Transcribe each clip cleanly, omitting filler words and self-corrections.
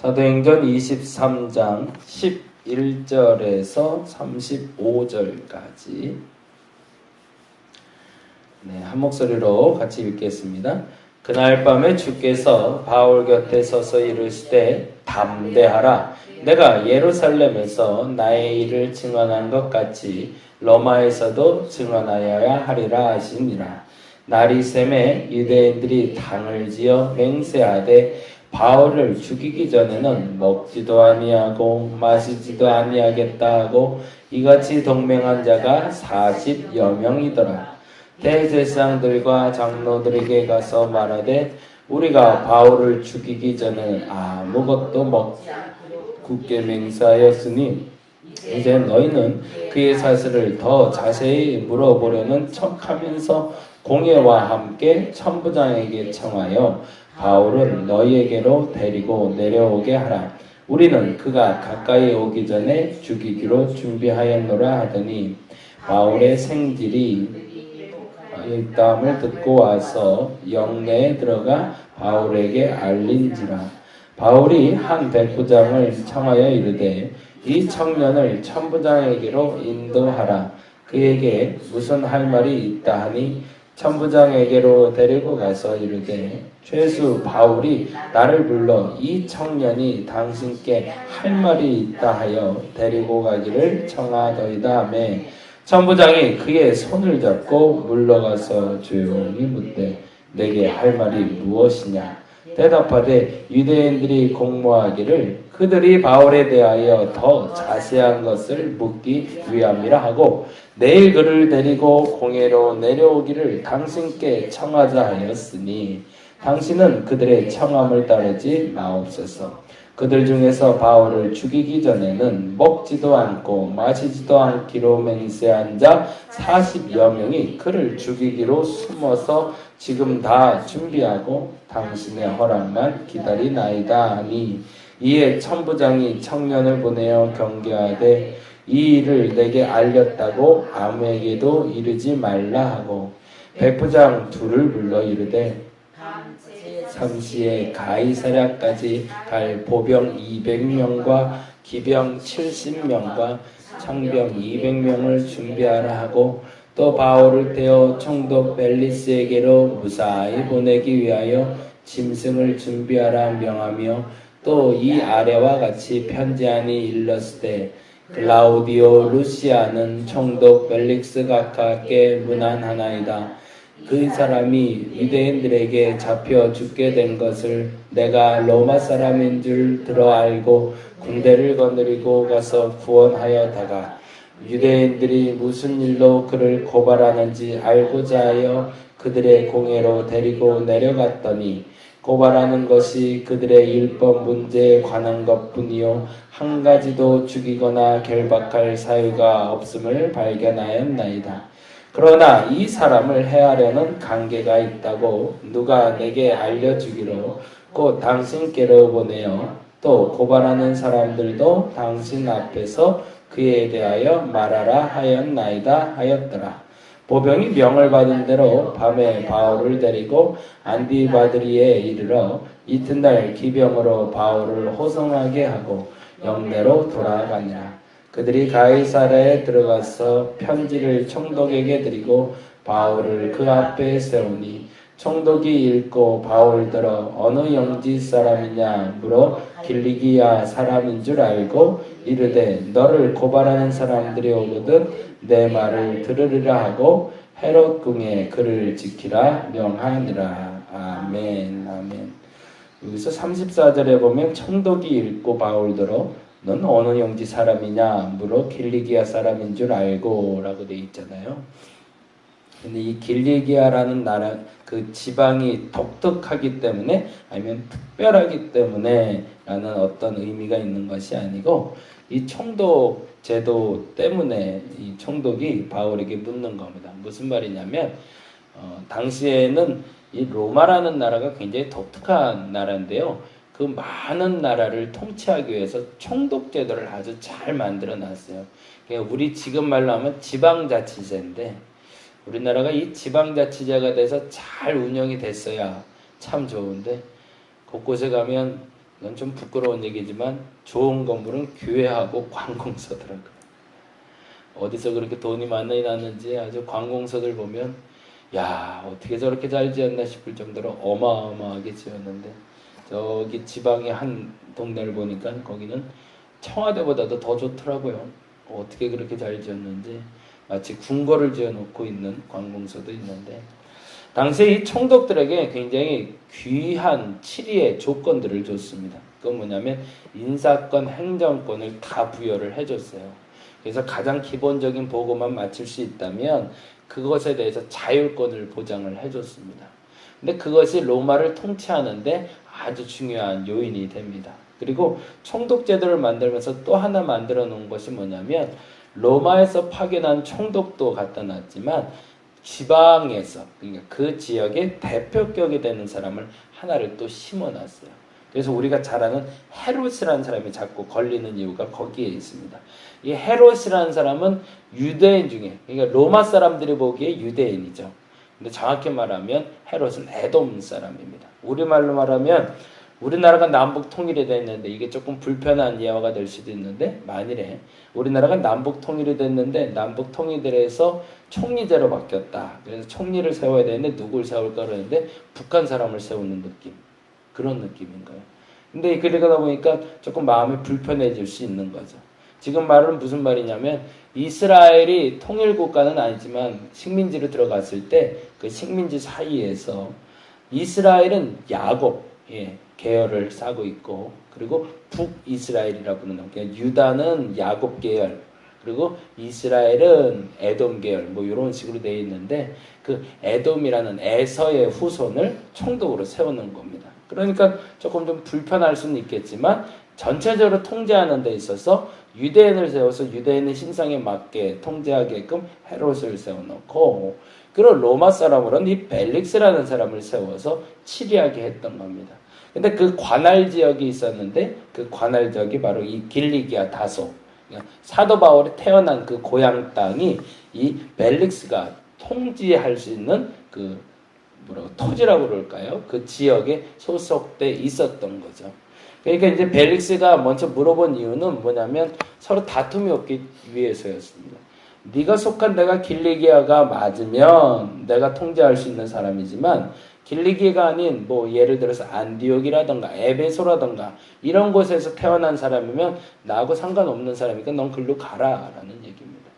사도행전 23장 11절에서 35절까지 한 목소리로 같이 읽겠습니다. 그날 밤에 주께서 바울 곁에 서서 이르시되 담대하라. 내가 예루살렘에서 나의 일을 증언한 것 같이 로마에서도 증언하여야 하리라 하시니라. 날이 새매 유대인들이 당을 지어 맹세하되 바울을 죽이기 전에는 먹지도 아니하고 마시지도 아니하겠다 하고 이같이 동맹한 자가 40여 명이더라. 대제사장들과 장로들에게 가서 말하되 우리가 바울을 죽이기 전에 아무것도 먹지 않고 굳게 맹세하였으니 이제 너희는 그의 사실을 더 자세히 물어보려는 척하면서 공회와 함께 천부장에게 청하여 바울은 너희에게로 데리고 내려오게 하라. 우리는 그가 가까이 오기 전에 죽이기로 준비하였노라 하더니 바울의 생질이 일담을 듣고 와서 영내에 들어가 바울에게 알린지라. 바울이 한 백부장을 청하여 이르되 이 청년을 천부장에게로 인도하라. 그에게 무슨 할 말이 있다 하니 천부장에게로 데리고 가서 이르되 죄수 바울이 나를 불러 이 청년이 당신께 할 말이 있다 하여 데리고 가기를 청하더이다 하며 천부장이 그의 손을 잡고 물러가서 조용히 묻되 내게 할 말이 무엇이냐. 대답하되 유대인들이 공모하기를 그들이 바울에 대하여 더 자세한 것을 묻기 위함이라 하고 내일 그를 데리고 공회로 내려오기를 당신께 청하자 하였으니 당신은 그들의 청함을 따르지 마옵소서. 그들 중에서 바울을 죽이기 전에는 먹지도 않고 마시지도 않기로 맹세한 자 40여 명이 그를 죽이기로 숨어서 지금 다 준비하고 당신의 허락만 기다리나이다 하니 이에 천부장이 청년을 보내어 경계하되 이 일을 내게 알렸다고 아무에게도 이르지 말라 하고 백부장 둘을 불러 이르되 삼시에 가이사랴까지 갈 보병 200명과 기병 70명과 창병 200명을 준비하라 하고 또 바울을 떼어 총독 벨리스에게로 무사히 보내기 위하여 짐승을 준비하라 명하며 또 이 아래와 같이 편지하니 일렀으되 클라우디오 루시아는 총독 벨릭스 각하께 문안하나이다. 그 사람이 유대인들에게 잡혀 죽게 된 것을 내가 로마 사람인 줄 들어 알고 군대를 거느리고 가서 구원하여다가 유대인들이 무슨 일로 그를 고발하는지 알고자 하여 그들의 공회로 데리고 내려갔더니 고발하는 것이 그들의 율법 문제에 관한 것뿐이요 한 가지도 죽이거나 결박할 사유가 없음을 발견하였나이다. 그러나 이 사람을 해하려는 관계가 있다고 누가 내게 알려주기로 곧 당신께로 보내어 또 고발하는 사람들도 당신 앞에서 그에 대하여 말하라 하였나이다 하였더라. 보병이 명을 받은 대로 밤에 바울을 데리고 안디바드리에 이르러 이튿날 기병으로 바울을 호송하게 하고 영내로 돌아가니라. 그들이 가이사랴에 들어가서 편지를 총독에게 드리고 바울을 그 앞에 세우니 총독이 읽고 바울더러 어느 영지 사람이냐 물어 길리기아 사람인 줄 알고 이르되 너를 고발하는 사람들이 오거든 내 말을 들으리라 하고 헤롯 궁에 그를 지키라 명하니라. 아멘. 아멘. 여기서 34절에 보면 총독이 읽고 바울더러 넌 어느 영지 사람이냐 물어 길리기아 사람인 줄 알고 라고 돼 있잖아요. 근데 이 길리기아라는 나라 그 지방이 독특하기 때문에 아니면 특별하기 때문에 라는 어떤 의미가 있는 것이 아니고 이 총독 제도 때문에 이 총독이 바울에게 묻는 겁니다. 무슨 말이냐면 당시에는 이 로마라는 나라가 굉장히 독특한 나라인데요. 그 많은 나라를 통치하기 위해서 총독 제도를 아주 잘 만들어 놨어요. 그러니까 우리 지금 말로 하면 지방자치제인데 우리나라가 이 지방자치제가 돼서 잘 운영이 됐어야 참 좋은데 곳곳에 가면 이건 좀 부끄러운 얘기지만 좋은 건물은 교회하고 관공서더라고요. 어디서 그렇게 돈이 많이 났는지 아주 관공서들 보면 야 어떻게 저렇게 잘 지었나 싶을 정도로 어마어마하게 지었는데 저기 지방의 한 동네를 보니까 거기는 청와대보다도 더 좋더라고요. 어떻게 그렇게 잘 지었는지 마치 궁궐을 지어놓고 있는 관공서도 있는데 당시에 이 총독들에게 굉장히 귀한 치리의 조건들을 줬습니다. 그건 뭐냐면 인사권, 행정권을 다 부여를 해줬어요. 그래서 가장 기본적인 보고만 마칠 수 있다면 그것에 대해서 자율권을 보장을 해줬습니다. 근데 그것이 로마를 통치하는데 아주 중요한 요인이 됩니다. 그리고 총독제도를 만들면서 또 하나 만들어 놓은 것이 뭐냐면 로마에서 파견한 총독도 갖다 놨지만 지방에서 그러니까 그 지역의 대표격이 되는 사람을 하나를 또 심어놨어요. 그래서 우리가 잘 아는 헤롯이라는 사람이 자꾸 걸리는 이유가 거기에 있습니다. 이 헤롯이라는 사람은 유대인 중에 그러니까 로마 사람들이 보기에 유대인이죠. 근데 정확히 말하면 헤롯은 에돔 사람입니다. 우리말로 말하면 우리나라가 남북 통일이 됐는데 이게 조금 불편한 예화가 될 수도 있는데 만일에 우리나라가 남북 통일이 됐는데 남북 통일에서 총리제로 바뀌었다. 그래서 총리를 세워야 되는데 누굴 세울까 그러는데 북한 사람을 세우는 느낌. 그런 느낌인 거예요. 근데 그러다 보니까 조금 마음이 불편해질 수 있는 거죠. 지금 말은 무슨 말이냐면 이스라엘이 통일 국가는 아니지만 식민지로 들어갔을 때 그 식민지 사이에서 이스라엘은 야곱 계열을 싸고 있고 그리고 북이스라엘이라고 부르는 그러니까 유다는 야곱 계열 그리고 이스라엘은 에돔 계열 뭐 이런 식으로 되어 있는데 그 에돔이라는 에서의 후손을 총독으로 세우는 겁니다. 그러니까 조금 좀 불편할 수는 있겠지만 전체적으로 통제하는 데 있어서 유대인을 세워서 유대인의 신상에 맞게 통제하게끔 헤롯을 세워놓고 그리고 로마 사람으로는 이 벨릭스라는 사람을 세워서 치리하게 했던 겁니다. 근데 그 관할 지역이 있었는데 그 관할 지역이 바로 이 길리기아 다소 사도 바울이 태어난 그 고향 땅이 이 벨릭스가 통지할 수 있는 그 토지라고 그럴까요? 그 지역에 소속돼 있었던 거죠. 그러니까 이제 벨릭스가 먼저 물어본 이유는 뭐냐면 서로 다툼이 없기 위해서였습니다. 네가 속한 데가 길리기아가 맞으면 내가 통제할 수 있는 사람이지만 길리기아가 아닌 뭐 예를 들어서 안디옥이라던가 에베소라던가 이런 곳에서 태어난 사람이면 나하고 상관없는 사람이니까 넌 글로 가라라는 얘기입니다.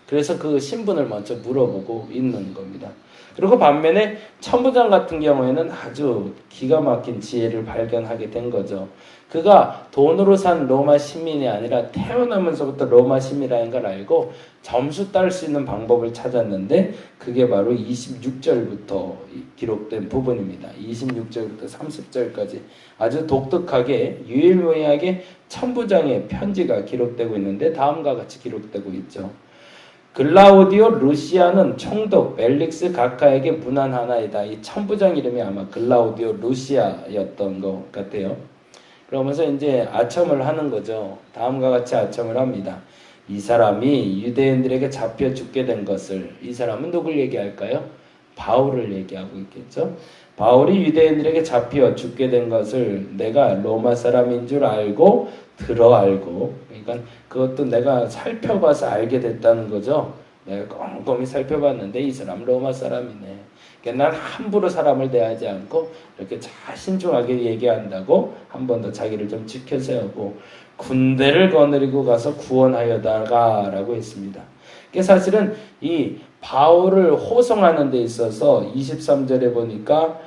그래서 그 신분을 먼저 물어보고 있는 겁니다. 그리고 반면에 천부장 같은 경우에는 아주 기가 막힌 지혜를 발견하게 된 거죠. 그가 돈으로 산 로마 시민이 아니라 태어나면서부터 로마 시민이라는 걸 알고 점수 딸 수 있는 방법을 찾았는데 그게 바로 26절부터 기록된 부분입니다. 26절부터 30절까지 아주 독특하게 유일무이하게 천부장의 편지가 기록되고 있는데 다음과 같이 기록되고 있죠. 글라우디오 루시아는 총독 벨릭스 각하에게 문안하나이다. 이 천부장 이름이 아마 글라우디오 루시아였던 것 같아요. 그러면서 이제 아첨을 하는 거죠. 다음과 같이 아첨을 합니다. 이 사람이 유대인들에게 잡혀 죽게 된 것을 이 사람은 누굴 얘기할까요? 바울을 얘기하고 있겠죠. 바울이 유대인들에게 잡혀 죽게 된 것을 내가 로마 사람인 줄 알고 그러니까 그것도 내가 살펴봐서 알게 됐다는 거죠. 내가 꼼꼼히 살펴봤는데 이 사람 로마 사람이네. 그러니까 난 함부로 사람을 대하지 않고 이렇게 신중하게 얘기한다고 한 번 더 자기를 좀 지켜세우고 군대를 거느리고 가서 구원하여다가 라고 했습니다. 그러니까 사실은 이 바울을 호송하는 데 있어서 23절에 보니까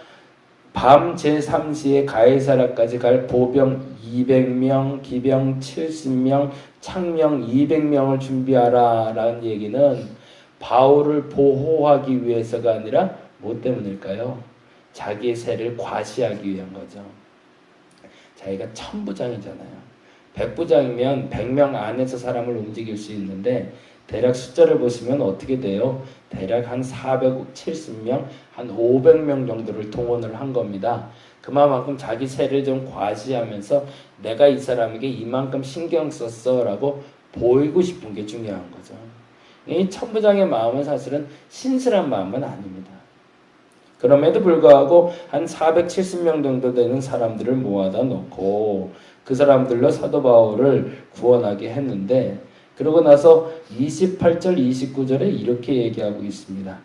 밤 제3시에 가이사라까지 갈 보병 200명, 기병 70명, 창명 200명을 준비하라 라는 얘기는 바울을 보호하기 위해서가 아니라 뭐 때문일까요? 자기의 세를 과시하기 위한 거죠. 자기가 천부장이잖아요. 백부장이면 100명 안에서 사람을 움직일 수 있는데 대략 숫자를 보시면 어떻게 돼요? 대략 한 470명, 한 500명 정도를 동원을 한 겁니다. 그만큼 자기 세를 좀 과시하면서 내가 이 사람에게 이만큼 신경 썼어 라고 보이고 싶은 게 중요한 거죠. 이 천부장의 마음은 사실은 신실한 마음은 아닙니다. 그럼에도 불구하고 한 470명 정도 되는 사람들을 모아다 놓고 그 사람들로 사도 바울을 구원하게 했는데, 그러고 나서 28절 29절에 이렇게 얘기하고 있습니다.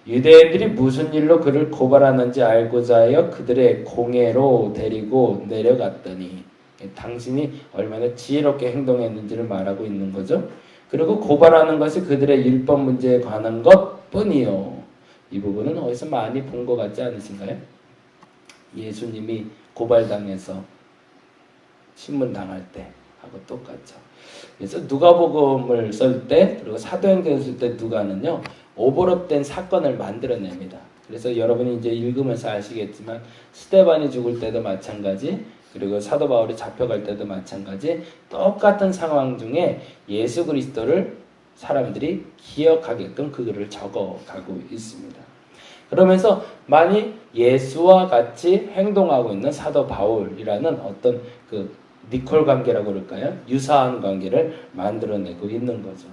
유대인들이 무슨 일로 그를 고발하는지 알고자 하여 그들의 공회로 데리고 내려갔더니, 당신이 얼마나 지혜롭게 행동했는지를 말하고 있는 거죠. 그리고 고발하는 것이 그들의 율법 문제에 관한 것뿐이요. 이 부분은 어디서 많이 본 것 같지 않으신가요? 예수님이 고발당해서 신문당할 때 하고 똑같죠. 그래서 누가복음을 쓸 때, 그리고 사도행전을 쓸 때 누가는요 오버랩된 사건을 만들어냅니다. 그래서 여러분이 이제 읽으면서 아시겠지만 스데반이 죽을 때도 마찬가지, 그리고 사도 바울이 잡혀갈 때도 마찬가지, 똑같은 상황 중에 예수 그리스도를 사람들이 기억하게끔 그거를 적어가고 있습니다. 그러면서 만일 예수와 같이 행동하고 있는 사도 바울이라는 어떤 그 니콜 관계라고 그럴까요? 유사한 관계를 만들어내고 있는 거죠.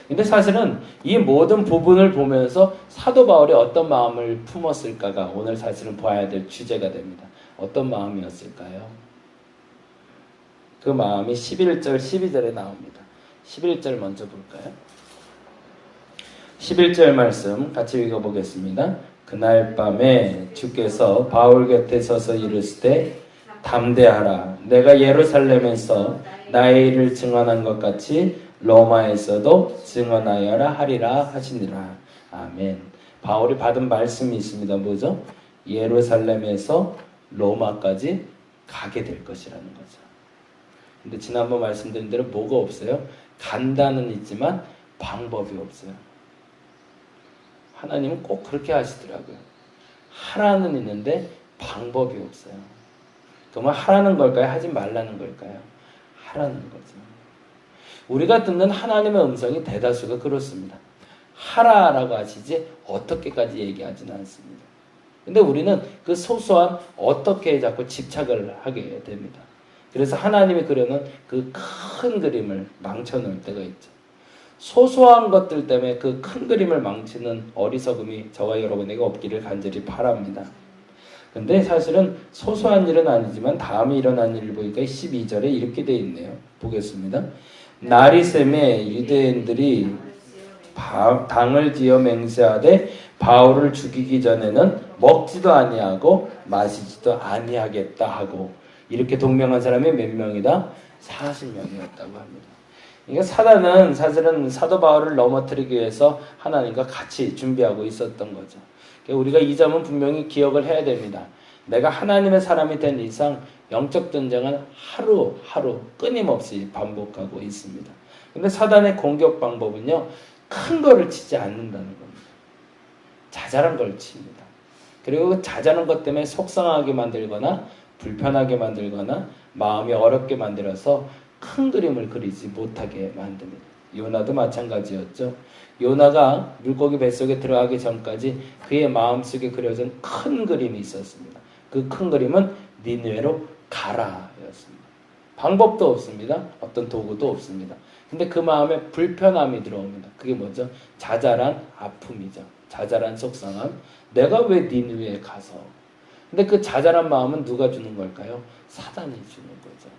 근데 사실은 이 모든 부분을 보면서 사도 바울이 어떤 마음을 품었을까가 오늘 사실은 봐야 될 주제가 됩니다. 어떤 마음이었을까요? 그 마음이 11절, 12절에 나옵니다. 11절 먼저 볼까요? 11절 말씀 같이 읽어보겠습니다. 그날 밤에 주께서 바울 곁에 서서 이르시되 담대하라. 내가 예루살렘에서 나의 일을 증언한 것 같이 로마에서도 증언하여라 하리라 하시니라. 아멘. 바울이 받은 말씀이 있습니다. 뭐죠? 예루살렘에서 로마까지 가게 될 것이라는 거죠. 근데 지난번 말씀드린 대로 뭐가 없어요? 간다는 있지만 방법이 없어요. 하나님은 꼭 그렇게 하시더라고요. 하라는 있는데 방법이 없어요. 정말 하라는 걸까요? 하지 말라는 걸까요? 하라는 거죠. 우리가 듣는 하나님의 음성이 대다수가 그렇습니다. 하라라고 하시지 어떻게까지 얘기하지는 않습니다. 근데 우리는 그 소소한 어떻게에 자꾸 집착을 하게 됩니다. 그래서 하나님이 그려놓은 그 큰 그림을 망쳐놓을 때가 있죠. 소소한 것들 때문에 그 큰 그림을 망치는 어리석음이 저와 여러분에게 없기를 간절히 바랍니다. 근데 사실은 소소한 일은 아니지만 다음에 일어난 일을 보니까 12절에 이렇게 되어 있네요. 보겠습니다. 날이 새매 유대인들이 당을 지어 맹세하되 바울을 죽이기 전에는 먹지도 아니하고 마시지도 아니하겠다 하고, 이렇게 동명한 사람이 몇 명이다? 40명이었다고 합니다. 그러니까 사단은 사실은 사도 바울을 넘어뜨리기 위해서 하나님과 같이 준비하고 있었던 거죠. 그러니까 우리가 이 점은 분명히 기억을 해야 됩니다. 내가 하나님의 사람이 된 이상 영적 전쟁은 하루하루 끊임없이 반복하고 있습니다. 근데 사단의 공격 방법은요, 큰 거를 치지 않는다는 겁니다. 자잘한 걸 칩니다. 그리고 자잘한 것 때문에 속상하게 만들거나 불편하게 만들거나 마음이 어렵게 만들어서 큰 그림을 그리지 못하게 만듭니다. 요나도 마찬가지였죠. 요나가 물고기 뱃속에 들어가기 전까지 그의 마음속에 그려진 큰 그림이 있었습니다. 그 큰 그림은 니느웨로 가라였습니다. 방법도 없습니다. 어떤 도구도 없습니다. 근데 그 마음에 불편함이 들어옵니다. 그게 뭐죠? 자잘한 아픔이죠. 자잘한 속상함. 내가 왜 니느웨에 가서? 근데 그 자잘한 마음은 누가 주는 걸까요? 사단이 주는 거죠.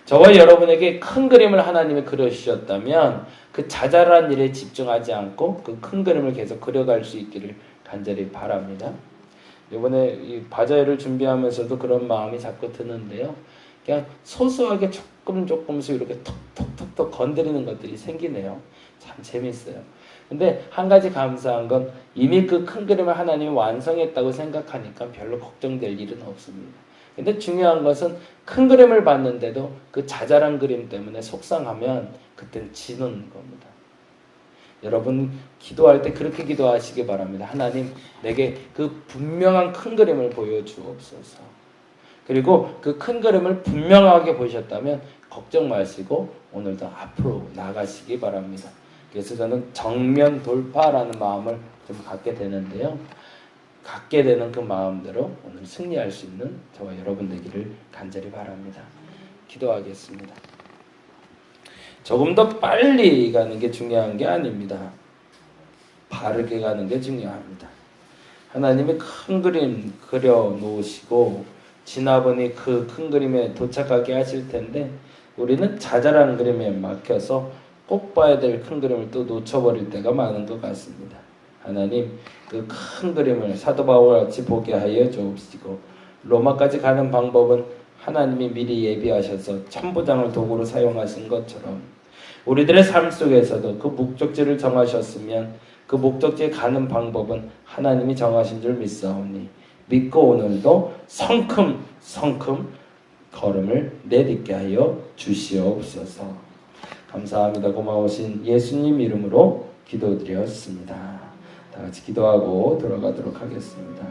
저와 여러분에게 큰 그림을 하나님이 그려주셨다면 그 자잘한 일에 집중하지 않고 그 큰 그림을 계속 그려갈 수 있기를 간절히 바랍니다. 이번에 이 바자회를 준비하면서도 그런 마음이 자꾸 드는데요. 그냥 소소하게 조금씩 이렇게 톡톡톡톡 건드리는 것들이 생기네요. 참 재밌어요. 근데 한 가지 감사한 건 이미 그 큰 그림을 하나님이 완성했다고 생각하니까 별로 걱정될 일은 없습니다. 근데 중요한 것은 큰 그림을 봤는데도 그 자잘한 그림 때문에 속상하면 그때는 지는 겁니다. 여러분 기도할 때 그렇게 기도하시기 바랍니다. 하나님, 내게 그 분명한 큰 그림을 보여주옵소서. 그리고 그 큰 그림을 분명하게 보셨다면 걱정 마시고 오늘도 앞으로 나가시기 바랍니다. 그래서 저는 정면 돌파라는 마음을 좀 갖게 되는데요. 갖게 되는 그 마음대로 오늘 승리할 수 있는 저와 여러분 되기를 간절히 바랍니다. 기도하겠습니다. 조금 더 빨리 가는 게 중요한 게 아닙니다. 바르게 가는 게 중요합니다. 하나님이 큰 그림 그려 놓으시고 지나보니 그 큰 그림에 도착하게 하실 텐데 우리는 자잘한 그림에 막혀서 꼭 봐야 될 큰 그림을 또 놓쳐버릴 때가 많은 것 같습니다. 하나님 그 큰 그림을 사도 바울같이 보게 하여 주옵시고 로마까지 가는 방법은 하나님이 미리 예비하셔서 천부장을 도구로 사용하신 것처럼 우리들의 삶 속에서도 그 목적지를 정하셨으면 그 목적지에 가는 방법은 하나님이 정하신 줄 믿사오니 믿고 오늘도 성큼 걸음을 내딛게 하여 주시옵소서. 감사합니다. 고마우신 예수님 이름으로 기도드렸습니다. 다 같이 기도하고 돌아가도록 하겠습니다.